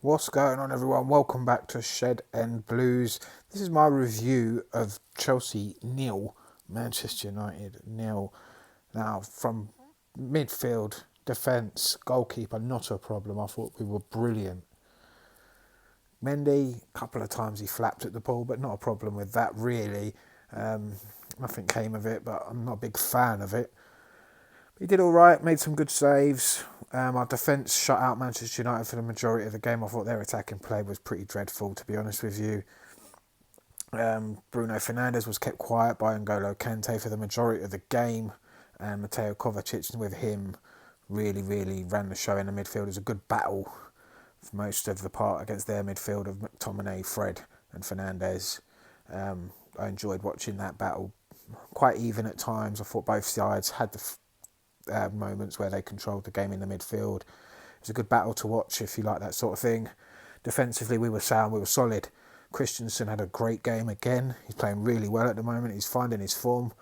What's going on, everyone? Welcome back to Shed End Blues. This is my review of Chelsea nil, Manchester United nil. Now, from midfield, defence, goalkeeper, not a problem. I thought we were brilliant. Mendy, a couple of times he flapped at the ball, but not a problem with that, really. Nothing came of it, but I'm not a big fan of it. He did all right, made some good saves. Our defence shut out Manchester United for the majority of the game. I thought their attacking play was pretty dreadful, to be honest with you. Bruno Fernandes was kept quiet by N'Golo Kante for the majority of the game. And Mateo Kovacic with him really ran the show in the midfield. It was a good battle for most of the part against their midfield of McTominay, Fred and Fernandes. I enjoyed watching that battle. Quite even at times. I thought both sides had the moments where they controlled the game in the midfield. It was a good battle to watch if you like that sort of thing. Defensively, we were sound, we were solid. Christensen had a great game again. He's playing really well at the moment. He's finding his form.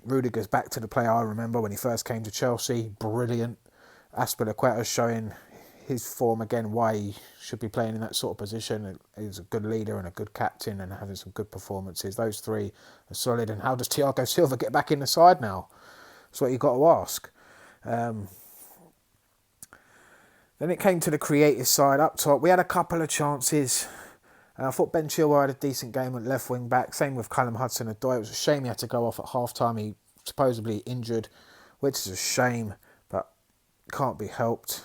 Rudiger's back to the player I remember when he first came to Chelsea. Brilliant. Azpilicueta's showing his form again, why he should be playing in that sort of position. He's a good leader and a good captain and having some good performances. Those three are solid. And how does Thiago Silva get back in the side now? That's what you've got to ask. Then it came to the creative side up top. We had a couple of chances. I thought Ben Chilwell had a decent game at left wing back. Same with Callum Hudson-Odoi. It was a shame he had to go off at half time. He supposedly injured, which is a shame, but can't be helped.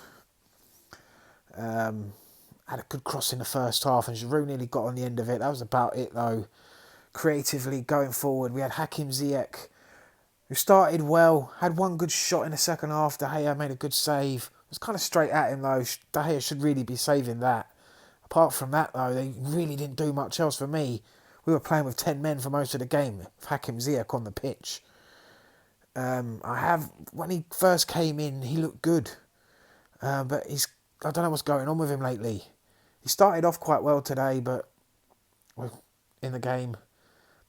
Had a good cross in the first half and Giroud nearly got on the end of it. That was about it though. Creatively going forward, we had Hakim Ziyech, who started well, had one good shot in the second half. De Gea made a good save. It was kind of straight at him though. De Gea should really be saving that. Apart from that though, they really didn't do much else for me. We were playing with 10 men for most of the game, with Hakim Ziyech on the pitch. When he first came in, he looked good. But I don't know what's going on with him lately. He started off quite well today, but in the game.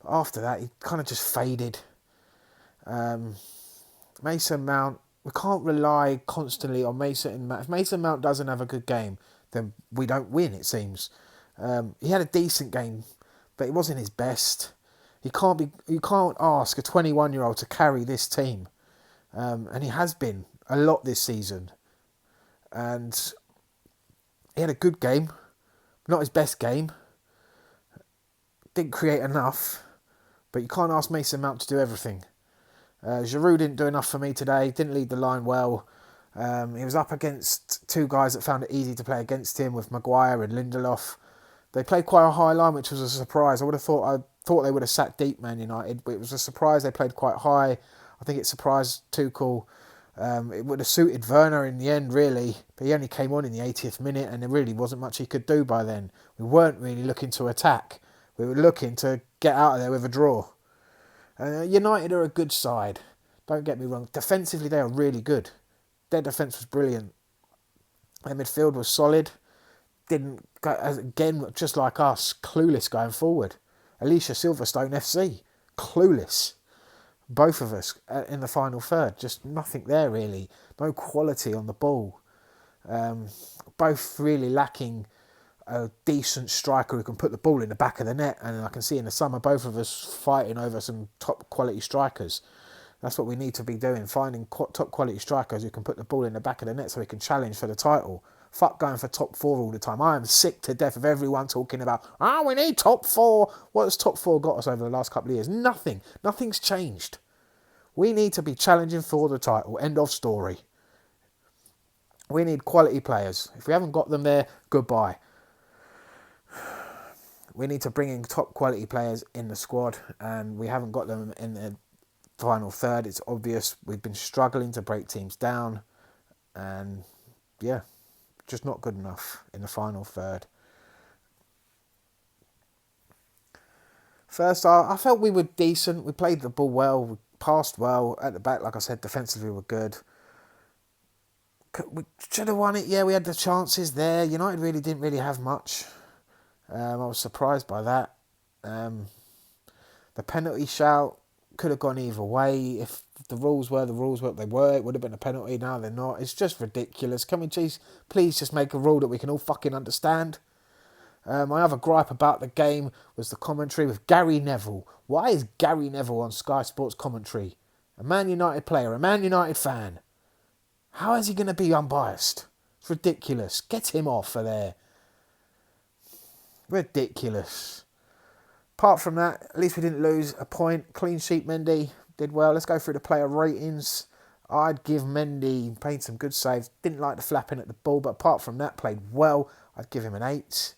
But after that, he kind of just faded. Mason Mount, we can't rely constantly on Mason Mount. If Mason Mount doesn't have a good game, then we don't win, it seems. He had a decent game, but it wasn't his best. You can't ask a 21-year-old to carry this team. And he has been a lot this season. And he had a good game, not his best game. Didn't create enough, but you can't ask Mason Mount to do everything. Giroud didn't do enough for me today, didn't lead the line well. He was up against two guys that found it easy to play against him with Maguire and Lindelof. They played quite a high line, which was a surprise. I thought they would have sat deep, Man United, but it was a surprise they played quite high. I think it surprised Tuchel. It would have suited Werner in the end, really, but he only came on in the 80th minute and there really wasn't much he could do by then. We weren't really looking to attack. We were looking to get out of there with a draw. United are a good side. Don't get me wrong. Defensively, they are really good. Their defence was brilliant. Their midfield was solid. Again, just like us, clueless going forward. Alicia Silverstone FC, clueless. Both of us in the final third. Just nothing there, really. No quality on the ball. Both really lacking a decent striker who can put the ball in the back of the net. And I can see in the summer both of us fighting over some top quality strikers. That's what we need to be doing, finding top quality strikers who can put the ball in the back of the net so we can challenge for the title. Fuck going for top four all the time. I am sick to death of everyone talking about, we need top four. What has top four got us over the last couple of years? Nothing. Nothing's changed. We need to be challenging for the title. End of story. We need quality players. If we haven't got them there, goodbye. We need to bring in top quality players in the squad, and we haven't got them in the final third. It's obvious we've been struggling to break teams down, and yeah, just not good enough in the final third. First, I felt we were decent. We played the ball well. We passed well. At the back, like I said, defensively we were good. We should have won it. Yeah, we had the chances there. United didn't really have much. I was surprised by that. The penalty shout, could have gone either way. If the rules were what they were, it would have been a penalty. Now they're not. It's just ridiculous. Can we please just make a rule that we can all fucking understand? My other gripe about the game was the commentary with Gary Neville. Why is Gary Neville on Sky Sports commentary? A Man United player, a Man United fan. How is he going to be unbiased? It's ridiculous. Get him off of there. Ridiculous. Apart from that, at least we didn't lose a point. Clean sheet, Mendy did well. Let's go through the player ratings. I'd give Mendy, played some good saves. Didn't like the flapping at the ball, but apart from that, played well. I'd give him an 8.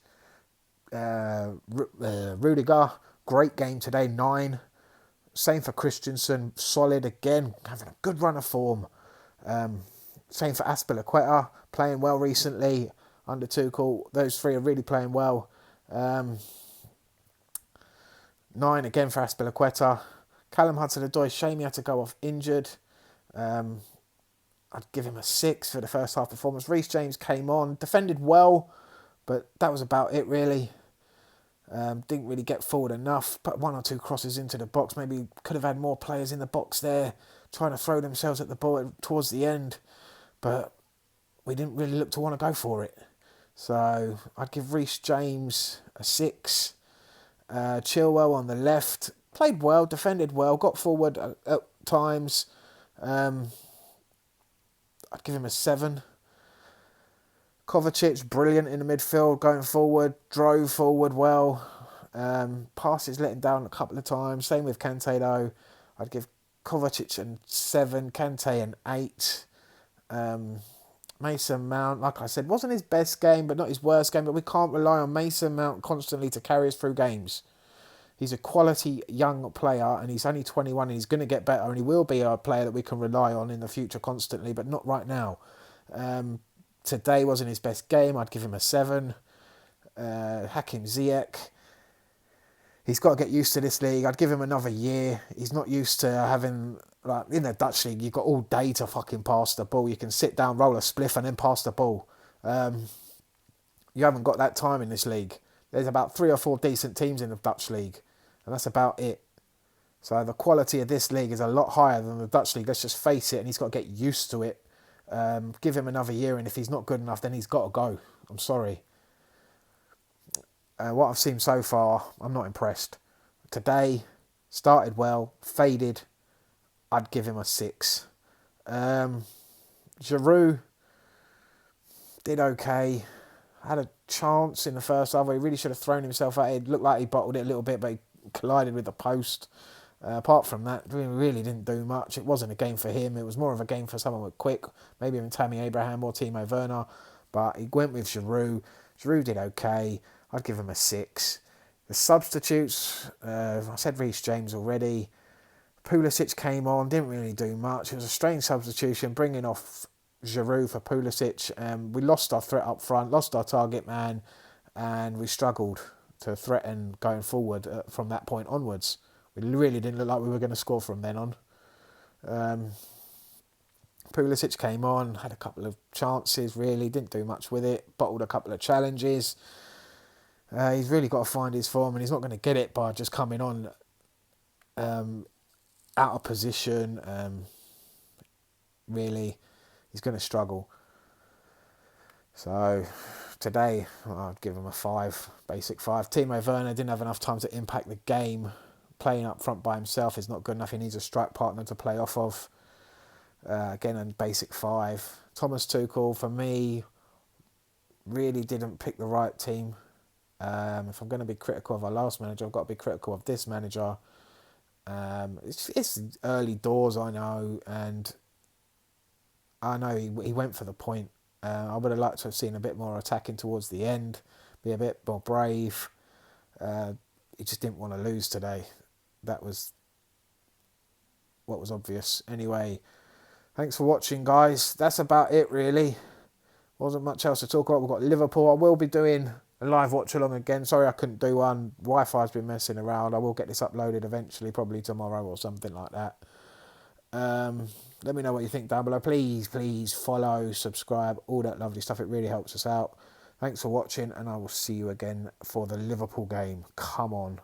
Rudiger, great game today, 9. Same for Christensen, solid again, having a good run of form. Same for Azpilicueta, playing well recently under Tuchel. Those three are really playing well. 9 again for Azpilicueta. Callum Hudson-Odoi, shame he had to go off injured. I'd give him a 6 for the first half performance. Reece James came on, defended well, but that was about it really. Didn't really get forward enough. Put 1 or 2 crosses into the box. Maybe could have had more players in the box there, trying to throw themselves at the ball towards the end. But we didn't really look to want to go for it. So I'd give Reece James a 6. Chilwell on the left. Played well, defended well, got forward at times. I'd give him a 7. Kovacic, brilliant in the midfield, going forward, drove forward well. Passes letting down a couple of times. Same with Kante though. I'd give Kovacic a 7, Kante an 8. Mason Mount, like I said, wasn't his best game, but not his worst game. But we can't rely on Mason Mount constantly to carry us through games. He's a quality young player, and he's only 21, and he's going to get better, and he will be a player that we can rely on in the future constantly, but not right now. Today wasn't his best game. I'd give him a 7. Hakim Ziyech, he's got to get used to this league. I'd give him another year. He's not used to having, like in the Dutch league, you've got all day to fucking pass the ball. You can sit down, roll a spliff, and then pass the ball. You haven't got that time in this league. There's about 3 or 4 decent teams in the Dutch league, and that's about it. So the quality of this league is a lot higher than the Dutch league. Let's just face it, and he's got to get used to it. Give him another year, and if he's not good enough, then he's got to go. I'm sorry. What I've seen so far, I'm not impressed. Today, started well, faded. I'd give him a 6. Giroud did okay. Had a chance in the first half where he really should have thrown himself at it. It looked like he bottled it a little bit, but he collided with the post. Apart from that, we really didn't do much. It wasn't a game for him. It was more of a game for someone with quick, maybe even Tammy Abraham or Timo Werner. But he went with Giroud. Giroud did okay. I'd give him a 6. The substitutes, I said Reece James already. Pulisic came on, didn't really do much. It was a strange substitution, bringing off Giroud for Pulisic. We lost our threat up front, lost our target man, and we struggled to threaten going forward from that point onwards. We really didn't look like we were going to score from then on. Pulisic came on, had a couple of chances, really, didn't do much with it, bottled a couple of challenges. He's really got to find his form, and he's not going to get it by just coming on out of position. Really, he's going to struggle. So today, I'd give him a 5, basic 5. Timo Werner didn't have enough time to impact the game. Playing up front by himself is not good enough. He needs a strike partner to play off of. Again, a basic 5. Thomas Tuchel, for me, really didn't pick the right team. If I'm going to be critical of our last manager, I've got to be critical of this manager. It's early doors, I know, and I know he went for the point. I would have liked to have seen a bit more attacking towards the end, be a bit more brave. He just didn't want to lose today. That was what was obvious. Anyway, thanks for watching, guys. That's about it, really. Wasn't much else to talk about. We've got Liverpool. I will be doing a live watch along again. Sorry I couldn't do one. Wi-Fi's been messing around. I will get this uploaded eventually, probably tomorrow or something like that. Let me know what you think down below. Please follow, subscribe, all that lovely stuff. It really helps us out. Thanks for watching, and I will see you again for the Liverpool game. Come on.